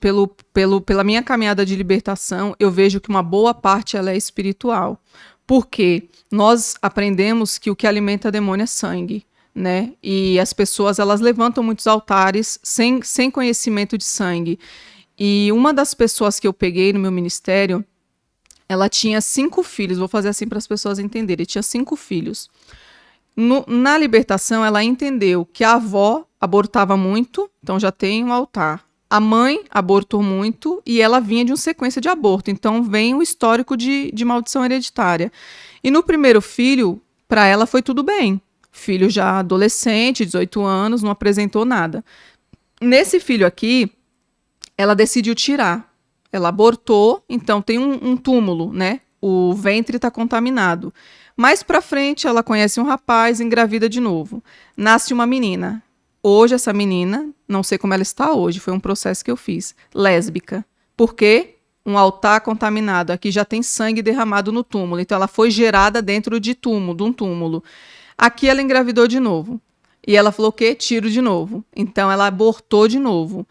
pela minha caminhada de libertação, eu vejo que uma boa parte ela é espiritual. Porque nós aprendemos que o que alimenta demônio é sangue, né? E as pessoas, elas levantam muitos altares sem conhecimento de sangue. E uma das pessoas que eu peguei no meu ministério, ela tinha 5 filhos. Vou fazer assim para as pessoas entenderem. Tinha 5 filhos. Na libertação, ela entendeu que a avó abortava muito, então já tem um altar. A mãe abortou muito e ela vinha de uma sequência de aborto. Então vem o histórico de maldição hereditária. E no primeiro filho, para ela foi tudo bem. Filho já adolescente, 18 anos, não apresentou nada. Nesse filho aqui, ela decidiu tirar. Ela abortou, então tem um túmulo, né? O ventre está contaminado. Mais pra frente, ela conhece um rapaz, engravida de novo. Nasce uma menina. Hoje, essa menina, não sei como ela está hoje, foi um processo que eu fiz, lésbica. Por quê? Um altar contaminado. Aqui já tem sangue derramado no túmulo. Então, ela foi gerada dentro de um túmulo. Aqui, ela engravidou de novo. E ela falou o quê? Tiro de novo. Então, ela abortou de novo.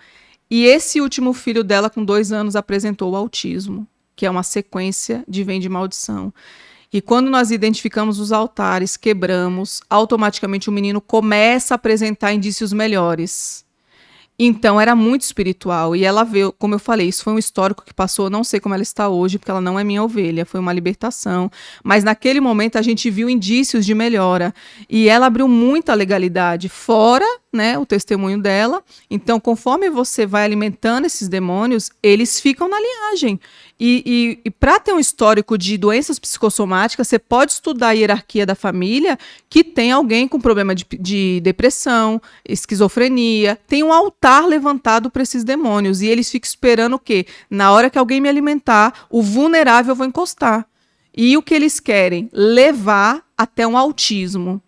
E esse último filho dela, com 2 anos, apresentou o autismo, que é uma sequência de maldição. E quando nós identificamos os altares, quebramos, automaticamente o menino começa a apresentar indícios melhores. Então, era muito espiritual. E ela veio, como eu falei, isso foi um histórico que passou, não sei como ela está hoje, porque ela não é minha ovelha, foi uma libertação. Mas naquele momento a gente viu indícios de melhora. E ela abriu muita legalidade, fora, né, o testemunho dela. Então, conforme você vai alimentando esses demônios, eles ficam na linhagem. E para ter um histórico de doenças psicossomáticas, você pode estudar a hierarquia da família que tem alguém com problema de depressão, esquizofrenia, tem um altar levantado para esses demônios. E eles ficam esperando o quê? Na hora que alguém me alimentar, o vulnerável eu vou encostar. E o que eles querem? Levar até um autismo.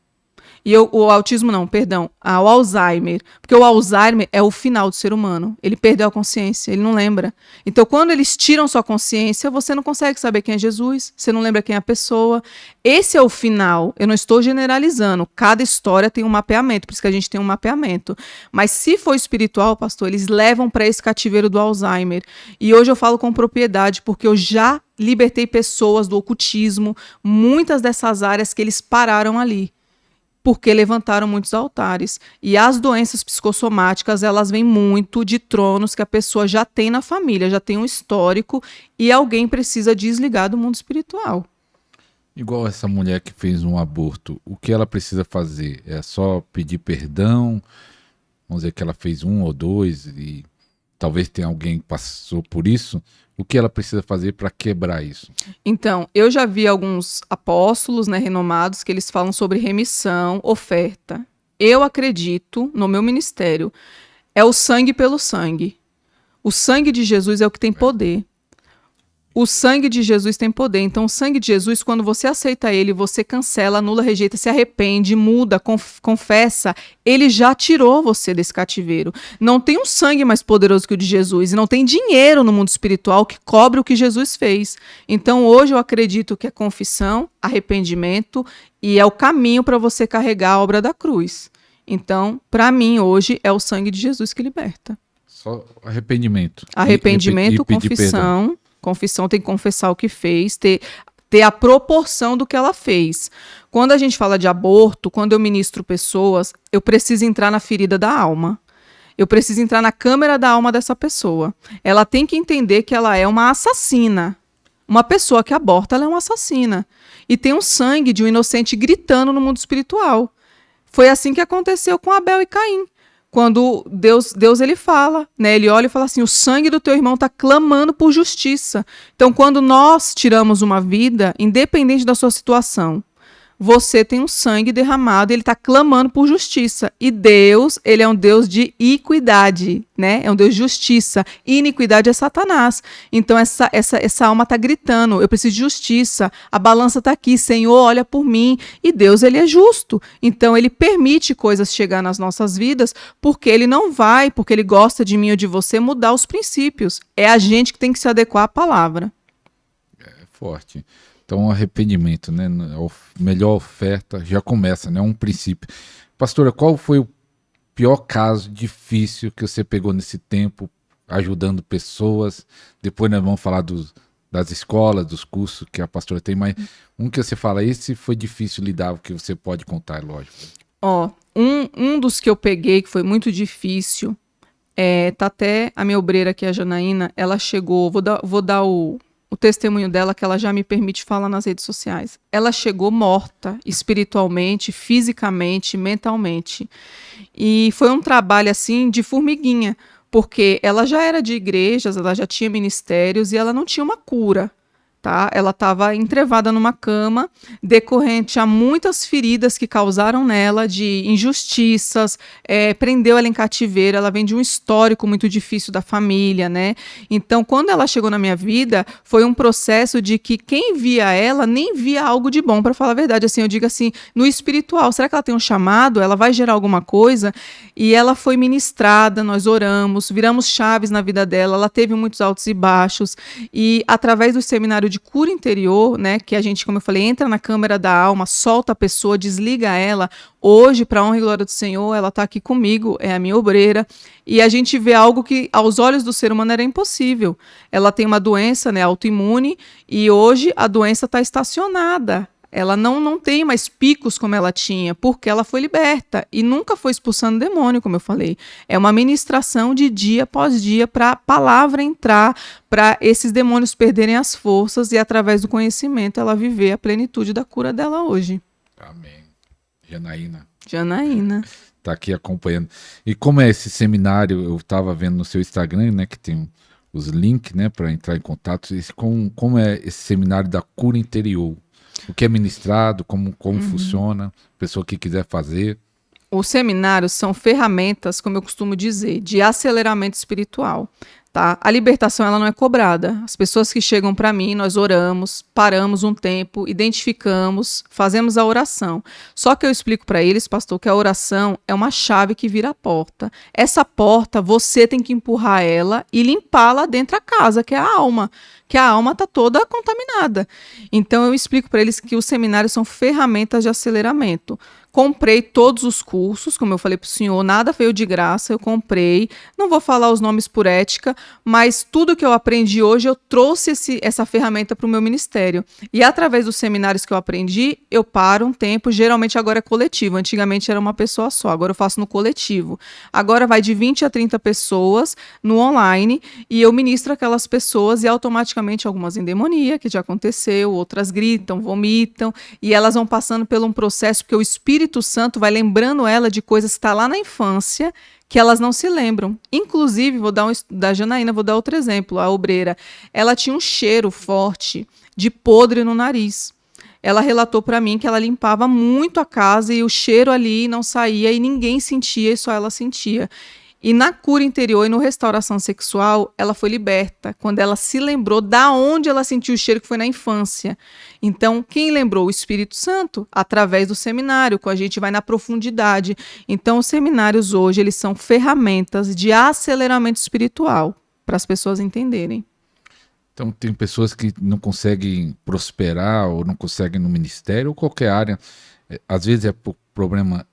O autismo não, perdão, o Alzheimer. Porque o Alzheimer é o final do ser humano. Ele perdeu a consciência, ele não lembra. Então, quando eles tiram sua consciência, você não consegue saber quem é Jesus, você não lembra quem é a pessoa. Esse é o final. Eu não estou generalizando. Cada história tem um mapeamento, por isso que a gente tem um mapeamento. Mas se for espiritual, pastor, eles levam para esse cativeiro do Alzheimer. E hoje eu falo com propriedade, porque eu já libertei pessoas do ocultismo, muitas dessas áreas que eles pararam ali, porque levantaram muitos altares. E as doenças psicossomáticas, elas vêm muito de tronos que a pessoa já tem na família, já tem um histórico, e alguém precisa desligar do mundo espiritual. Igual essa mulher que fez um aborto, o que ela precisa fazer? É só pedir perdão? Vamos dizer que ela fez 1 ou 2 e talvez tenha alguém que passou por isso. O que ela precisa fazer para quebrar isso? Então, eu já vi alguns apóstolos, né, renomados, que eles falam sobre remissão, oferta. Eu acredito, no meu ministério, é o sangue pelo sangue. O sangue de Jesus é o que tem poder. O sangue de Jesus tem poder. Então, o sangue de Jesus, quando você aceita ele, você cancela, anula, rejeita, se arrepende, muda, confessa, ele já tirou você desse cativeiro. Não tem um sangue mais poderoso que o de Jesus. E não tem dinheiro no mundo espiritual que cobre o que Jesus fez. Então, hoje eu acredito que é confissão, arrependimento e é o caminho para você carregar a obra da cruz. Então, para mim, hoje, é o sangue de Jesus que liberta. Só arrependimento. Arrependimento, confissão. Confissão, tem que confessar o que fez, ter a proporção do que ela fez. Quando a gente fala de aborto, quando eu ministro pessoas, eu preciso entrar na ferida da alma. Eu preciso entrar na câmara da alma dessa pessoa. Ela tem que entender que ela é uma assassina. Uma pessoa que aborta, ela é uma assassina. E tem um sangue de um inocente gritando no mundo espiritual. Foi assim que aconteceu com Abel e Caim. Quando Deus ele fala, né? Ele olha e fala assim, o sangue do teu irmão está clamando por justiça. Então, quando nós tiramos uma vida, independente da sua situação, você tem um sangue derramado, ele está clamando por justiça. E Deus, ele é um Deus de equidade, né? É um Deus de justiça. E iniquidade é Satanás. Então, essa alma está gritando, eu preciso de justiça. A balança está aqui, Senhor, olha por mim. E Deus, ele é justo. Então, ele permite coisas chegar nas nossas vidas, porque ele não vai, porque ele gosta de mim ou de você, mudar os princípios. É a gente que tem que se adequar à palavra. É forte. Então, arrependimento, né? A melhor oferta já começa, né? Um princípio. Pastora, qual foi o pior caso difícil que você pegou nesse tempo ajudando pessoas. Depois nós vamos falar das escolas, dos cursos que a pastora tem, mas um que você fala, esse foi difícil lidar, o que você pode contar, é lógico. Ó, um dos que eu peguei, que foi muito difícil, tá até a minha obreira aqui, a Janaína, ela chegou, vou dar o testemunho dela, que ela já me permite falar nas redes sociais. Ela chegou morta, espiritualmente, fisicamente, mentalmente. E foi um trabalho, assim, de formiguinha, porque ela já era de igrejas, ela já tinha ministérios e ela não tinha uma cura. Tá? Ela estava entrevada numa cama, decorrente a muitas feridas que causaram nela de injustiças, prendeu ela em cativeiro, ela vem de um histórico muito difícil da família, né? Então, quando ela chegou na minha vida, foi um processo de que quem via ela nem via algo de bom, para falar a verdade. Assim, eu digo assim, no espiritual, será que ela tem um chamado? Ela vai gerar alguma coisa? E ela foi ministrada, nós oramos, viramos chaves na vida dela, ela teve muitos altos e baixos, e através do seminário de cura interior, né, que a gente, como eu falei, entra na câmara da alma, solta a pessoa, desliga ela. Hoje, para a honra e glória do Senhor, ela está aqui comigo, é a minha obreira, e a gente vê algo que aos olhos do ser humano era impossível. Ela tem uma doença, né, autoimune, e hoje a doença está estacionada. Ela não tem mais picos como ela tinha, porque ela foi liberta e nunca foi expulsando demônio, como eu falei. É uma ministração de dia após dia para a palavra entrar, para esses demônios perderem as forças e, através do conhecimento, ela viver a plenitude da cura dela hoje. Amém. Janaína. Janaína. Tá aqui acompanhando. E como é esse seminário, eu estava vendo no seu Instagram, né, que tem os links, né, para entrar em contato. Como é esse seminário da cura interior? O que é ministrado, como funciona, pessoa que quiser fazer. Os seminários são ferramentas, como eu costumo dizer, de aceleramento espiritual. Tá? A libertação ela não é cobrada. As pessoas que chegam para mim, nós oramos, paramos um tempo, identificamos, fazemos a oração. Só que eu explico para eles, pastor, que a oração é uma chave que vira a porta. Essa porta, você tem que empurrar ela e limpá-la dentro da casa, que é a alma. Que a alma está toda contaminada. Então eu explico para eles que os seminários são ferramentas de aceleramento. Comprei todos os cursos, como eu falei para o senhor, nada veio de graça, eu comprei. Não vou falar os nomes por ética, mas tudo que eu aprendi hoje, eu trouxe essa ferramenta para o meu ministério. E através dos seminários que eu aprendi, eu paro um tempo, geralmente agora é coletivo. Antigamente era uma pessoa só, agora eu faço no coletivo. Agora vai de 20 a 30 pessoas no online e eu ministro aquelas pessoas e automaticamente algumas endemoniam, que já aconteceu, outras gritam, vomitam, e elas vão passando por um processo, porque o Espírito Santo vai lembrando ela de coisas que está lá na infância, que elas não se lembram. Inclusive, da Janaína, vou dar outro exemplo, a obreira. Ela tinha um cheiro forte de podre no nariz. Ela relatou para mim que ela limpava muito a casa e o cheiro ali não saía e ninguém sentia e só ela sentia. E na cura interior e no restauração sexual, ela foi liberta, quando ela se lembrou da onde ela sentiu o cheiro, que foi na infância. Então, quem lembrou? O Espírito Santo, através do seminário, que a gente vai na profundidade. Então, os seminários hoje, eles são ferramentas de aceleramento espiritual, para as pessoas entenderem. Então, tem pessoas que não conseguem prosperar ou não conseguem no ministério ou qualquer área. Às vezes é por problema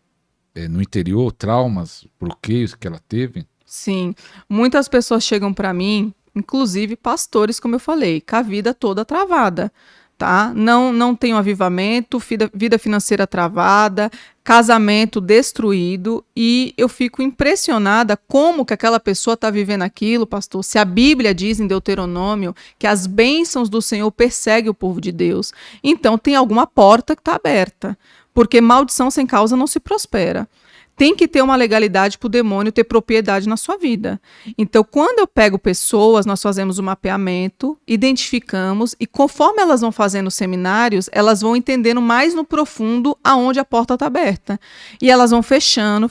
no interior, traumas, bloqueios que ela teve? Sim, muitas pessoas chegam para mim, inclusive pastores, como eu falei, com a vida toda travada, tá? Não tem um avivamento, vida financeira travada, casamento destruído, e eu fico impressionada como que aquela pessoa está vivendo aquilo, pastor. Se a Bíblia diz em Deuteronômio que as bênçãos do Senhor perseguem o povo de Deus, então tem alguma porta que está aberta. Porque maldição sem causa não se prospera. Tem que ter uma legalidade para o demônio ter propriedade na sua vida. Então, quando eu pego pessoas, nós fazemos um mapeamento, identificamos, e conforme elas vão fazendo os seminários, elas vão entendendo mais no profundo aonde a porta está aberta. E elas vão fechando,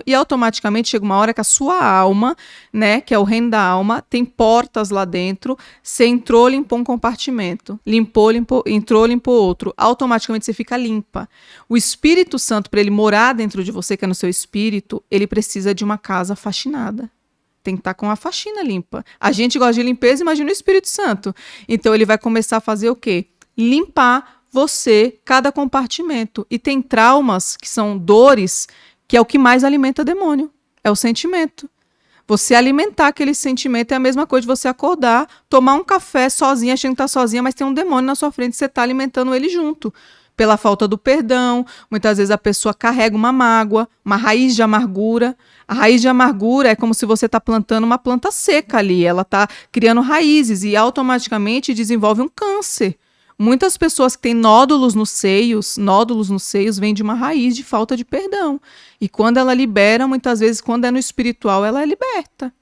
e automaticamente chega uma hora que a sua alma, né, que é o reino da alma, tem portas lá dentro. Você entrou, limpou um compartimento. Entrou, limpou outro. Automaticamente você fica limpa. O Espírito Santo, para ele morar dentro de você, que é no seu espírito, ele precisa de uma casa faxinada. Tem que estar com a faxina limpa. A gente gosta de limpeza, imagina o Espírito Santo. Então ele vai começar a fazer o quê? Limpar você, cada compartimento. E tem traumas, que são dores, que é o que mais alimenta demônio. É o sentimento. Você alimentar aquele sentimento é a mesma coisa de você acordar, tomar um café sozinha, achando que está sozinha, mas tem um demônio na sua frente, você está alimentando ele junto. Pela falta do perdão, muitas vezes a pessoa carrega uma mágoa, uma raiz de amargura. A raiz de amargura é como se você está plantando uma planta seca ali, ela está criando raízes e automaticamente desenvolve um câncer. Muitas pessoas que têm nódulos nos seios vêm de uma raiz de falta de perdão. E quando ela libera, muitas vezes, quando é no espiritual, ela é liberta.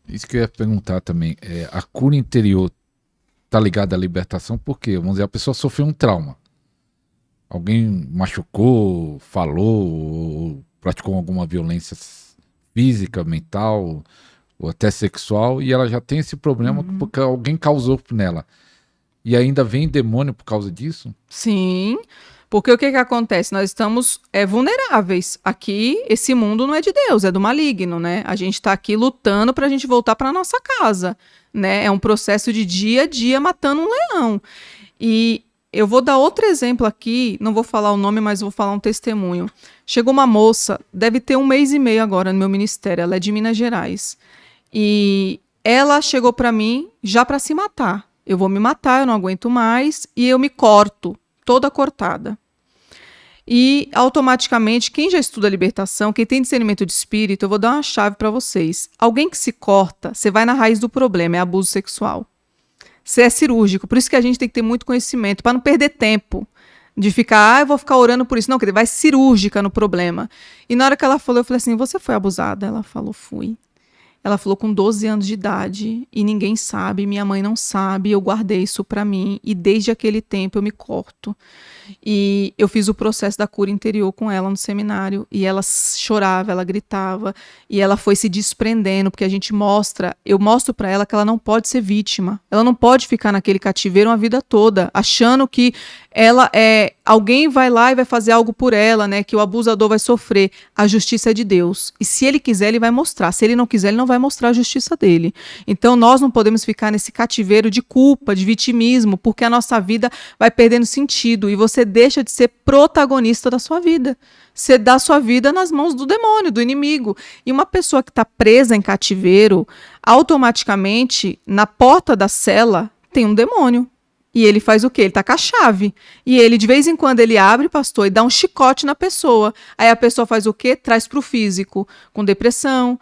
Isso que eu ia perguntar também, a cura interior está ligada à libertação, porque, vamos dizer, a pessoa sofreu um trauma. Alguém machucou, falou, ou praticou alguma violência física, mental, ou até sexual, e ela já tem esse problema porque alguém causou nela. E ainda vem demônio por causa disso? Sim, porque o que acontece? Nós estamos vulneráveis. Aqui, esse mundo não é de Deus, é do maligno, né? A gente está aqui lutando para a gente voltar para nossa casa, né? É um processo de dia a dia matando um leão. E eu vou dar outro exemplo aqui, não vou falar o nome, mas vou falar um testemunho. Chegou uma moça, deve ter 1 mês e meio agora no meu ministério, ela é de Minas Gerais. E ela chegou para mim já para se matar. Eu vou me matar, eu não aguento mais, e eu me corto, toda cortada. E automaticamente, quem já estuda libertação, quem tem discernimento de espírito, eu vou dar uma chave para vocês. Alguém que se corta, você vai na raiz do problema, é abuso sexual. Você é cirúrgico, por isso que a gente tem que ter muito conhecimento, para não perder tempo de ficar, eu vou ficar orando por isso. Não, vai cirúrgica no problema. E na hora que ela falou, eu falei assim, você foi abusada? Ela falou, fui. Ela falou com 12 anos de idade e ninguém sabe, minha mãe não sabe, eu guardei isso para mim e desde aquele tempo eu me corto. E eu fiz o processo da cura interior com ela no seminário e ela chorava, ela gritava e ela foi se desprendendo, porque eu mostro para ela que ela não pode ser vítima, ela não pode ficar naquele cativeiro uma vida toda, achando que alguém vai lá e vai fazer algo por ela, né, que o abusador vai sofrer. A justiça é de Deus e se ele quiser ele vai mostrar, se ele não quiser ele não vai mostrar a justiça dele. Então nós não podemos ficar nesse cativeiro de culpa, de vitimismo, porque a nossa vida vai perdendo sentido e você deixa de ser protagonista da sua vida. Você dá a sua vida nas mãos do demônio, do inimigo. E uma pessoa que está presa em cativeiro, automaticamente, na porta da cela, tem um demônio. E ele faz o quê? Ele tá com a chave. E ele, de vez em quando, ele abre, pastor, e dá um chicote na pessoa. Aí a pessoa faz o quê? Traz pro físico. Com depressão,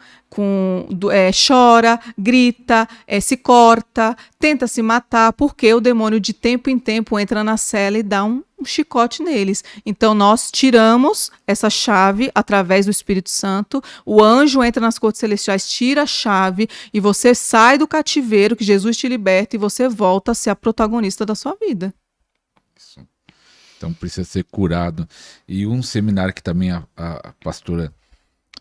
chora, grita, se corta, tenta se matar, porque o demônio de tempo em tempo entra na cela e dá um chicote neles. Então nós tiramos essa chave através do Espírito Santo, o anjo entra nas cortes celestiais, tira a chave e você sai do cativeiro, que Jesus te liberta e você volta a ser a protagonista da sua vida. Isso. Então precisa ser curado. E um seminário que também a pastora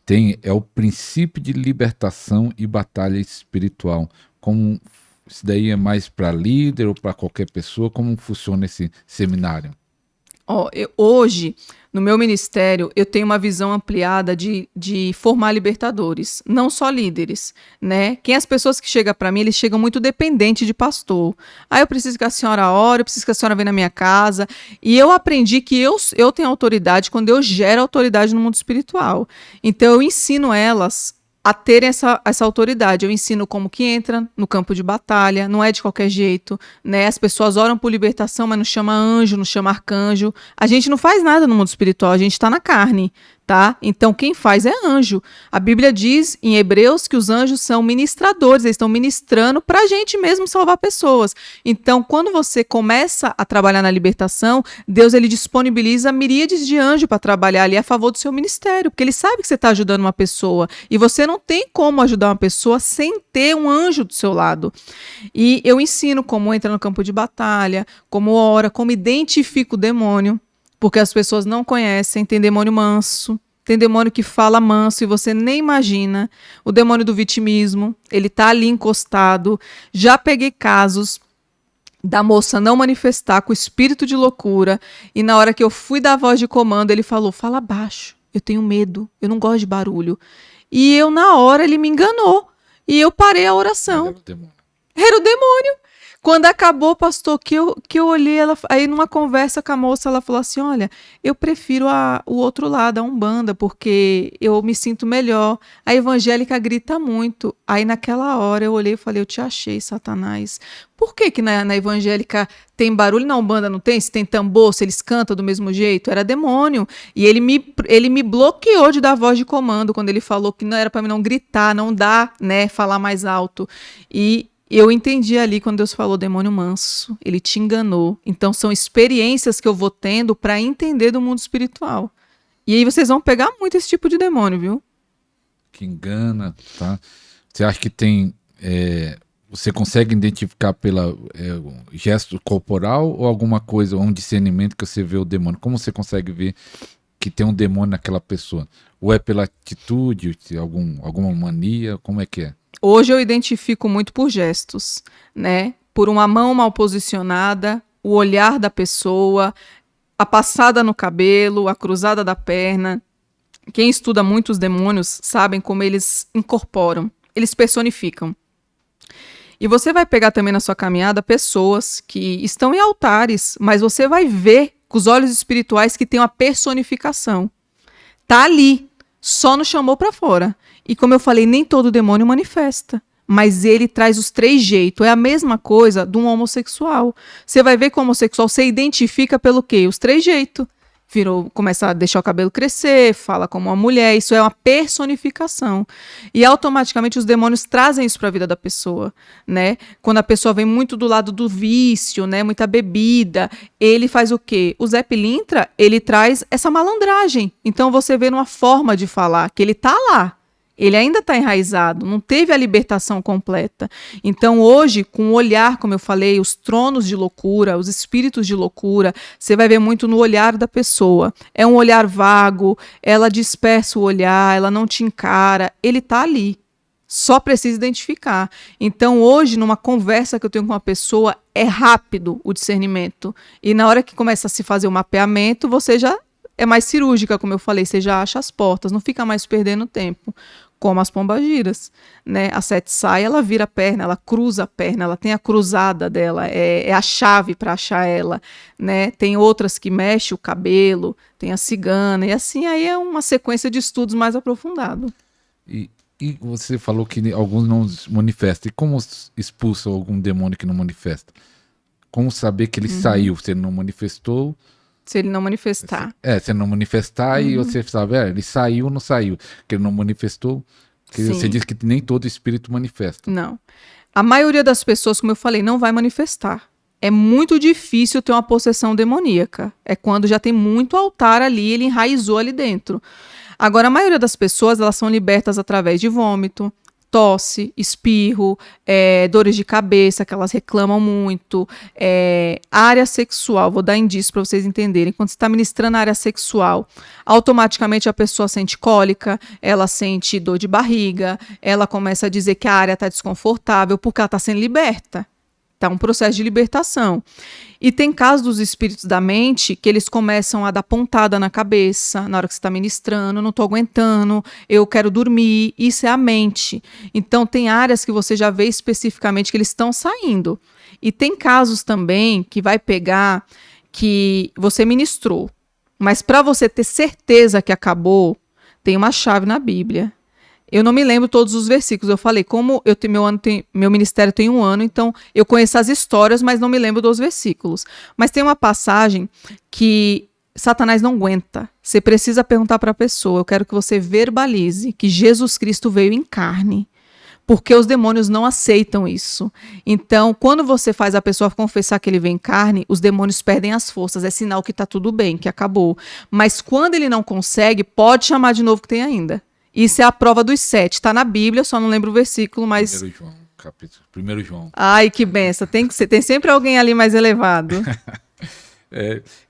tem é o princípio de libertação e batalha espiritual. Como isso daí é mais para líder ou para qualquer pessoa? Como funciona esse seminário? Hoje, no meu ministério, eu tenho uma visão ampliada de formar libertadores, não só líderes, né? As pessoas que chegam para mim, eles chegam muito dependentes de pastor. Eu preciso que a senhora ore, eu preciso que a senhora venha na minha casa. E eu aprendi que eu tenho autoridade quando eu gero autoridade no mundo espiritual. Então, eu ensino elas a terem essa autoridade. Eu ensino como que entra no campo de batalha, não é de qualquer jeito, né? As pessoas oram por libertação, mas não chama anjo, não chama arcanjo. A gente não faz nada no mundo espiritual, a gente está na carne, tá? Então quem faz é anjo. A Bíblia diz em Hebreus que os anjos são ministradores, eles estão ministrando para a gente mesmo salvar pessoas. Então quando você começa a trabalhar na libertação, Deus ele disponibiliza miríades de anjos para trabalhar ali a favor do seu ministério, porque ele sabe que você está ajudando uma pessoa e você não tem como ajudar uma pessoa sem ter um anjo do seu lado. E eu ensino como entra no campo de batalha, como ora, como identifica o demônio, porque as pessoas não conhecem. Tem demônio manso, tem demônio que fala manso e você nem imagina. O demônio do vitimismo, ele tá ali encostado. Já peguei casos da moça não manifestar com espírito de loucura e na hora que eu fui dar a voz de comando, ele falou, fala baixo, eu tenho medo, eu não gosto de barulho. E eu, na hora, ele me enganou. E eu parei a oração. Era o demônio. Quando acabou, pastor, que eu olhei, aí numa conversa com a moça, ela falou assim, olha, eu prefiro o outro lado, a Umbanda, porque eu me sinto melhor. A evangélica grita muito. Aí naquela hora eu olhei e falei, eu te achei, Satanás. Por que que na evangélica tem barulho, na Umbanda não tem? Se tem tambor, se eles cantam do mesmo jeito? Era demônio. E ele me bloqueou de dar voz de comando quando ele falou que não era para mim não gritar, não dar, né, falar mais alto. E eu entendi ali quando Deus falou demônio manso, ele te enganou. Então são experiências que eu vou tendo para entender do mundo espiritual. E aí vocês vão pegar muito esse tipo de demônio, viu? Que engana, tá? Você acha que tem... você consegue identificar pelo gesto corporal ou alguma coisa, ou um discernimento que você vê o demônio? Como você consegue ver que tem um demônio naquela pessoa? Ou é pela atitude, alguma mania? Como é que é? Hoje eu identifico muito por gestos, né? Por uma mão mal posicionada, o olhar da pessoa, a passada no cabelo, a cruzada da perna. Quem estuda muito os demônios sabem como eles incorporam, eles personificam. E você vai pegar também na sua caminhada pessoas que estão em altares, mas você vai ver com os olhos espirituais que tem uma personificação. Tá ali, só não chamou para fora. E como eu falei, nem todo demônio manifesta, mas ele traz os 3 jeitos. É a mesma coisa de um homossexual. Você vai ver que o homossexual se identifica pelo quê? Os 3 jeitos. Começa a deixar o cabelo crescer, fala como uma mulher, isso é uma personificação. E automaticamente os demônios trazem isso para a vida da pessoa, né? Quando a pessoa vem muito do lado do vício, né, muita bebida, ele faz o quê? O Zé Pilintra, ele traz essa malandragem. Então você vê numa forma de falar que ele tá lá. Ele ainda está enraizado, não teve a libertação completa. Então, hoje, com o olhar, como eu falei, os tronos de loucura, os espíritos de loucura, você vai ver muito no olhar da pessoa. É um olhar vago, ela dispersa o olhar, ela não te encara, ele está ali. Só precisa identificar. Então, hoje, numa conversa que eu tenho com uma pessoa, é rápido o discernimento. E na hora que começa a se fazer o mapeamento, você já é mais cirúrgica, como eu falei, você já acha as portas, não fica mais perdendo tempo. Como as pombagiras, né? A Sete sai, ela vira a perna, ela cruza a perna, ela tem a cruzada dela, é a chave para achar ela, né? Tem outras que mexem o cabelo, tem a cigana, e assim aí é uma sequência de estudos mais aprofundado. E você falou que alguns não manifestam. E como expulsa algum demônio que não manifesta? Como saber que ele saiu? Se ele não manifestou... Se ele não manifestar. Se ele não manifestar e você sabe, ele saiu ou não saiu. Que ele não manifestou. Que você diz que nem todo espírito manifesta. Não. A maioria das pessoas, como eu falei, não vai manifestar. É muito difícil ter uma possessão demoníaca. É quando já tem muito altar ali, ele enraizou ali dentro. Agora, a maioria das pessoas, elas são libertas através de vômito, tosse, espirro, dores de cabeça, que elas reclamam muito, área sexual, vou dar indício para vocês entenderem, quando você está ministrando a área sexual, automaticamente a pessoa sente cólica, ela sente dor de barriga, ela começa a dizer que a área está desconfortável porque ela está sendo liberta. Tá um processo de libertação. E tem casos dos espíritos da mente que eles começam a dar pontada na cabeça na hora que você está ministrando, não estou aguentando, eu quero dormir, isso é a mente. Então tem áreas que você já vê especificamente que eles estão saindo. E tem casos também que vai pegar que você ministrou, mas para você ter certeza que acabou, tem uma chave na Bíblia. Eu não me lembro todos os versículos. Eu falei, como meu ministério tem 1 ano, então eu conheço as histórias, mas não me lembro dos versículos. Mas tem uma passagem que Satanás não aguenta. Você precisa perguntar para a pessoa. Eu quero que você verbalize que Jesus Cristo veio em carne. Porque os demônios não aceitam isso. Então, quando você faz a pessoa confessar que ele vem em carne, os demônios perdem as forças. É sinal que está tudo bem, que acabou. Mas quando ele não consegue, pode chamar de novo que tem ainda. Isso é a prova dos 7. Está na Bíblia, só não lembro o versículo, mas... 1 João, capítulo. 1 João. Ai, que benção. Tem sempre alguém ali mais elevado.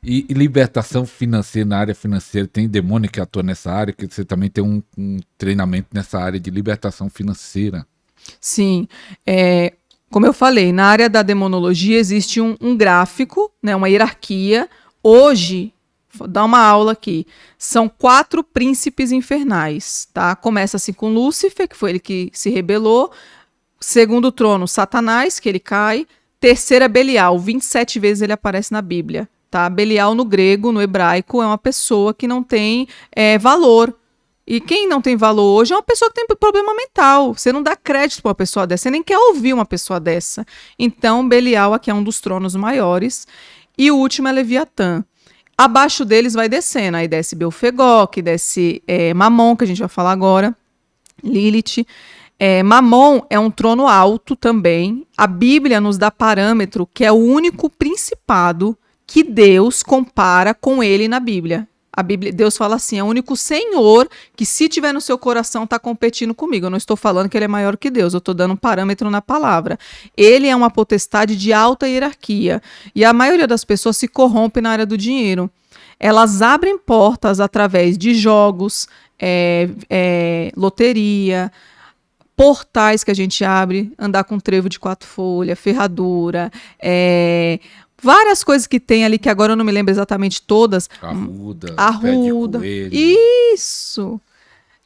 E libertação financeira, na área financeira, tem demônio que atua nessa área, que você também tem um treinamento nessa área de libertação financeira. Sim. Como eu falei, na área da demonologia existe um gráfico, né, uma hierarquia. Hoje... Vou dar uma aula aqui. São 4 príncipes infernais, tá? Começa assim com Lúcifer, que foi ele que se rebelou. Segundo trono, Satanás, que ele cai. Terceira, Belial. 27 vezes ele aparece na Bíblia. Tá? Belial no grego, no hebraico, é uma pessoa que não tem valor. E quem não tem valor hoje é uma pessoa que tem problema mental. Você não dá crédito para uma pessoa dessa, você nem quer ouvir uma pessoa dessa. Então, Belial aqui é um dos tronos maiores. E o último é Leviatã. Abaixo deles vai descendo. Aí desce Belfegor, desce Mamon, que a gente vai falar agora. Lilith. Mamon é um trono alto também. A Bíblia nos dá parâmetro que é o único principado que Deus compara com ele na Bíblia. A Bíblia, Deus fala assim, é o único Senhor que se tiver no seu coração está competindo comigo. Eu não estou falando que ele é maior que Deus, eu estou dando um parâmetro na palavra. Ele é uma potestade de alta hierarquia e a maioria das pessoas se corrompe na área do dinheiro. Elas abrem portas através de jogos, loteria, portais que a gente abre, andar com trevo de 4 folhas, ferradura, várias coisas que tem ali que agora eu não me lembro exatamente todas. Arruda. Isso.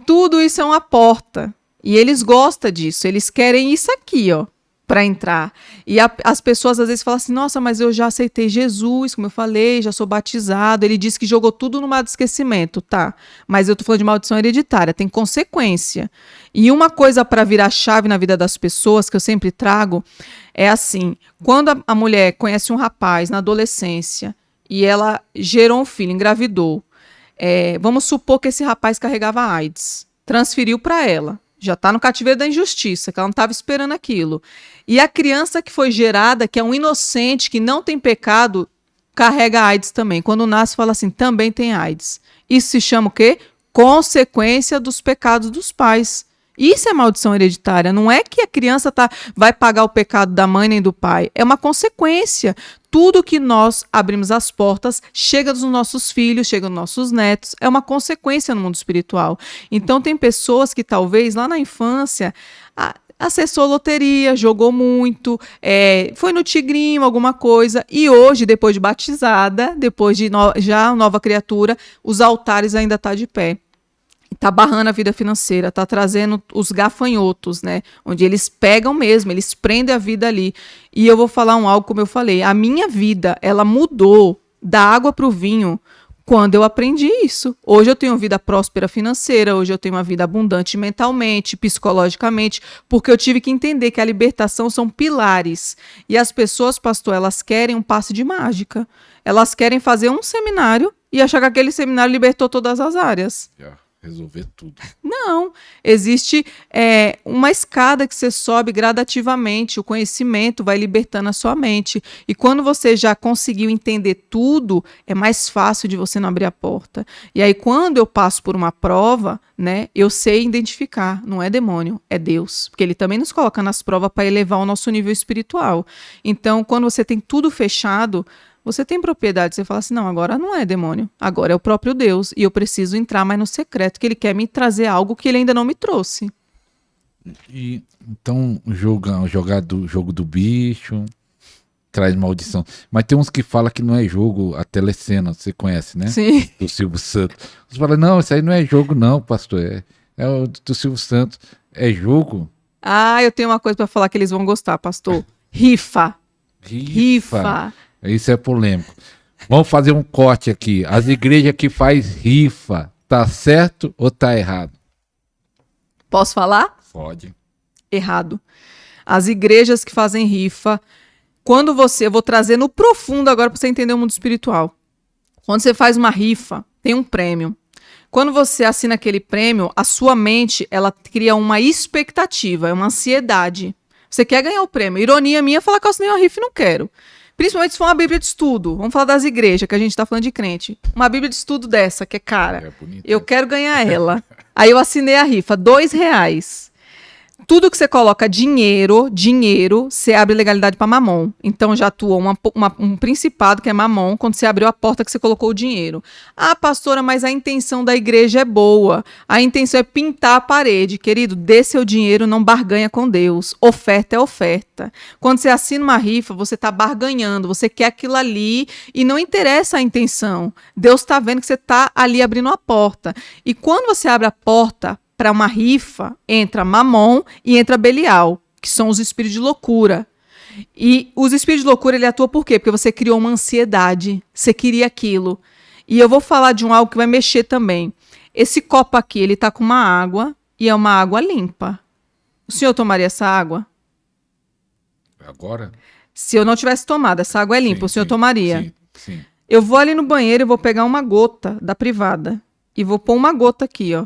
Tudo isso é uma porta. E eles gostam disso. Eles querem isso aqui, ó, para entrar. E as pessoas às vezes falam assim, nossa, mas eu já aceitei Jesus, como eu falei, já sou batizado. Ele disse que jogou tudo no mar do esquecimento, tá? Mas eu tô falando de maldição hereditária, tem consequência. E uma coisa para virar chave na vida das pessoas, que eu sempre trago, é assim, quando a mulher conhece um rapaz na adolescência e ela gerou um filho, engravidou, vamos supor que esse rapaz carregava AIDS, transferiu para ela, já está no cativeiro da injustiça, que ela não estava esperando aquilo. E a criança que foi gerada, que é um inocente, que não tem pecado, carrega AIDS também. Quando nasce, fala assim, também tem AIDS. Isso se chama o quê? Consequência dos pecados dos pais. Isso é maldição hereditária. Não é que a criança vai pagar o pecado da mãe nem do pai. É uma consequência. Tudo que nós abrimos as portas chega nos nossos filhos, chega nos nossos netos. É uma consequência no mundo espiritual. Então, tem pessoas que talvez lá na infância acessou loteria, jogou muito, foi no tigrinho, alguma coisa. E hoje, depois de batizada, depois de já nova criatura, os altares ainda estão de pé. Está barrando a vida financeira, está trazendo os gafanhotos, né? Onde eles pegam mesmo, eles prendem a vida ali. E eu vou falar algo, como eu falei, a minha vida, ela mudou da água para o vinho quando eu aprendi isso. Hoje eu tenho uma vida próspera financeira, hoje eu tenho uma vida abundante mentalmente, psicologicamente, porque eu tive que entender que a libertação são pilares. E as pessoas, pastor, elas querem um passe de mágica. Elas querem fazer um seminário e achar que aquele seminário libertou todas as áreas. Resolver tudo. Não, existe uma escada que você sobe gradativamente, o conhecimento vai libertando a sua mente, e quando você já conseguiu entender tudo, é mais fácil de você não abrir a porta. E aí quando eu passo por uma prova, né, eu sei identificar, não é demônio, é Deus, porque ele também nos coloca nas provas para elevar o nosso nível espiritual. Então, quando você tem tudo fechado, você tem propriedade, você fala assim, não, agora não é demônio, agora é o próprio Deus, e eu preciso entrar mais no secreto, que ele quer me trazer algo que ele ainda não me trouxe. E então, jogo do bicho, traz maldição. Mas tem uns que falam que não é jogo, a telecena, você conhece, né? Sim. Do Silvio Santos. Você fala, não, isso aí não é jogo não, pastor, é o do Silvio Santos. É jogo? Ah, eu tenho uma coisa para falar que eles vão gostar, pastor. Rifa. Isso é polêmico. Vamos fazer um corte aqui. As igrejas que faz rifa, tá certo ou tá errado? Posso falar? Pode. Errado. As igrejas que fazem rifa, eu vou trazer no profundo agora para você entender o mundo espiritual. Quando você faz uma rifa, tem um prêmio. Quando você assina aquele prêmio, a sua mente, ela cria uma expectativa, é uma ansiedade. Você quer ganhar o prêmio. Ironia minha é falar que eu assinei uma rifa e não quero. Principalmente se for uma Bíblia de estudo. Vamos falar das igrejas, que a gente está falando de crente. Uma Bíblia de estudo dessa, que é cara. Eu quero ganhar ela. Aí eu assinei a rifa, R$2. Tudo que você coloca dinheiro, você abre legalidade para mamon. Então já atuou um principado que é mamon, quando você abriu a porta que você colocou o dinheiro. Ah, pastora, mas a intenção da igreja é boa. A intenção é pintar a parede. Querido, dê seu dinheiro, não barganha com Deus. Oferta é oferta. Quando você assina uma rifa, você está barganhando, você quer aquilo ali e não interessa a intenção. Deus está vendo que você está ali abrindo a porta. E quando você abre a porta para uma rifa, entra Mamon e entra Belial. que são os espíritos de loucura. E os espíritos de loucura, ele atua por quê? Porque você criou uma ansiedade, você queria aquilo. E eu vou falar de algo que vai mexer também. Esse copo aqui, ele tá com uma água, e é uma água limpa. O senhor tomaria essa água? Agora? Se eu não tivesse tomado, essa água é limpa, Sim, o senhor sim, tomaria? Sim. Eu vou ali no banheiro e vou pegar uma gota da privada. E vou pôr uma gota aqui, ó.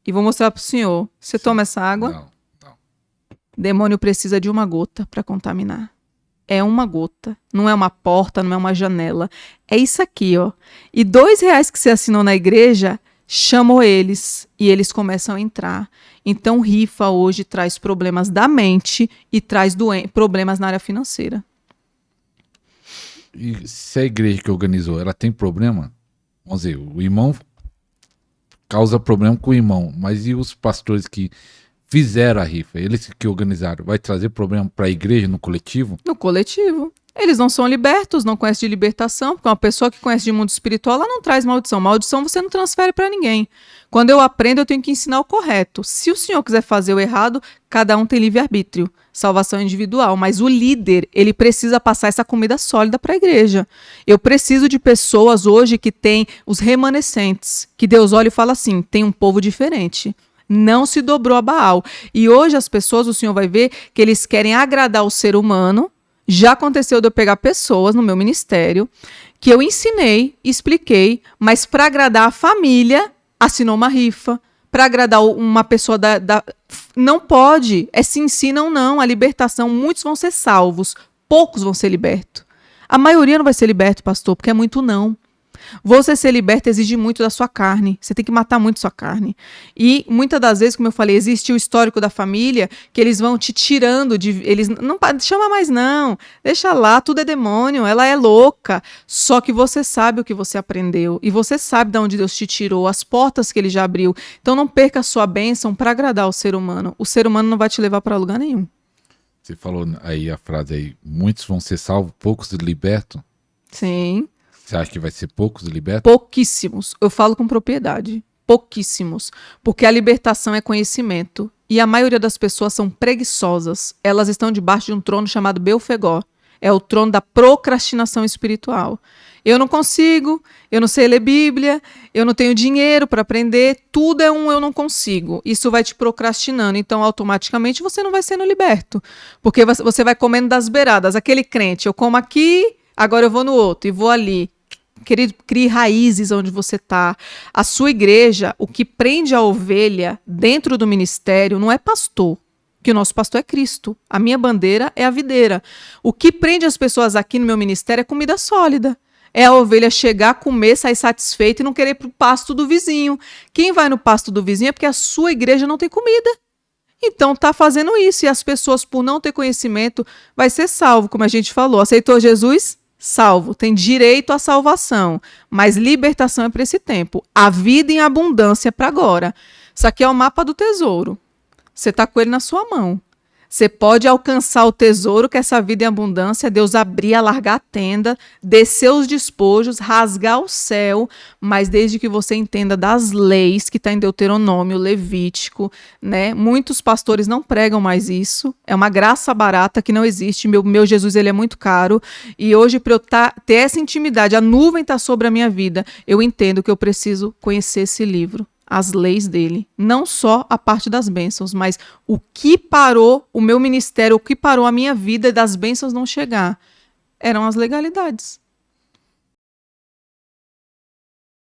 E vou mostrar pro senhor. Você toma essa água? Não. Demônio precisa de uma gota para contaminar. É uma gota. Não é uma porta, não é uma janela. É isso aqui, ó. E R$2 que você assinou na igreja, chamou eles. E eles começam a entrar. Então, rifa hoje traz problemas da mente e traz problemas na área financeira. E se a igreja que organizou, ela tem problema? Vamos dizer, o irmão causa problema com o irmão, mas e os pastores que fizeram a rifa, eles que organizaram, vai trazer problema para a igreja no coletivo? No coletivo. Eles não são libertos, não conhecem de libertação, porque uma pessoa que conhece de mundo espiritual, ela não traz maldição. Maldição você não transfere para ninguém. Quando eu aprendo, eu tenho que ensinar o correto. Se o senhor quiser fazer o errado, cada um tem livre-arbítrio, salvação individual. Mas o líder, ele precisa passar essa comida sólida para a igreja. Eu preciso de pessoas hoje que têm os remanescentes, que Deus olha e fala assim, tem um povo diferente. Não se dobrou a Baal. E hoje as pessoas, o senhor vai ver que eles querem agradar o ser humano. Já aconteceu de eu pegar pessoas no meu ministério que eu ensinei, expliquei, mas para agradar a família, assinou uma rifa. Para agradar uma pessoa não pode, é se ensinam não, a libertação, muitos vão ser salvos, poucos vão ser libertos. A maioria não vai ser liberto, pastor, porque é muito não. Você ser liberto exige muito da sua carne. Você tem que matar muito sua carne. E muitas das vezes, como eu falei, existe o histórico da família que eles vão te tirando de... Eles não chama mais não. Deixa lá, tudo é demônio. Ela é louca. Só que você sabe o que você aprendeu. E você sabe de onde Deus te tirou, as portas que ele já abriu. Então não perca a sua bênção para agradar o ser humano. O ser humano não vai te levar para lugar nenhum. Você falou aí a frase aí, muitos vão ser salvos, poucos libertos. Sim. Você acha que vai ser poucos libertos? Pouquíssimos. Eu falo com propriedade. Pouquíssimos. Porque a libertação é conhecimento. E a maioria das pessoas são preguiçosas. Elas estão debaixo de um trono chamado Belfegor. É o trono da procrastinação espiritual. Eu não consigo, eu não sei ler Bíblia, eu não tenho dinheiro para aprender, tudo é eu não consigo. Isso vai te procrastinando, então automaticamente você não vai sendo liberto. Porque você vai comendo das beiradas. Aquele crente, eu como aqui, agora eu vou no outro e vou ali. Querido, crie raízes onde você está. A sua igreja, o que prende a ovelha dentro do ministério não é pastor, que o nosso pastor é Cristo. A minha bandeira é a videira. O que prende as pessoas aqui no meu ministério é comida sólida. É a ovelha chegar, comer, sair satisfeita e não querer ir para o pasto do vizinho. Quem vai no pasto do vizinho é porque a sua igreja não tem comida. Então está fazendo isso. E as pessoas, por não ter conhecimento, vai ser salvo, como a gente falou. Aceitou Jesus? Salvo, tem direito à salvação, mas libertação é para esse tempo. A vida em abundância é para agora. Isso aqui é o mapa do tesouro. Você está com ele na sua mão. Você pode alcançar o tesouro, que é essa vida em abundância, Deus abrir, alargar a tenda, descer os despojos, rasgar o céu, mas desde que você entenda das leis que está em Deuteronômio, Levítico, né? Muitos pastores não pregam mais isso, é uma graça barata que não existe, meu Jesus ele é muito caro, e hoje para eu ter essa intimidade, a nuvem está sobre a minha vida, eu entendo que eu preciso conhecer esse livro. As leis dele, não só a parte das bênçãos, mas o que parou o meu ministério, o que parou a minha vida das bênçãos não chegar, eram as legalidades.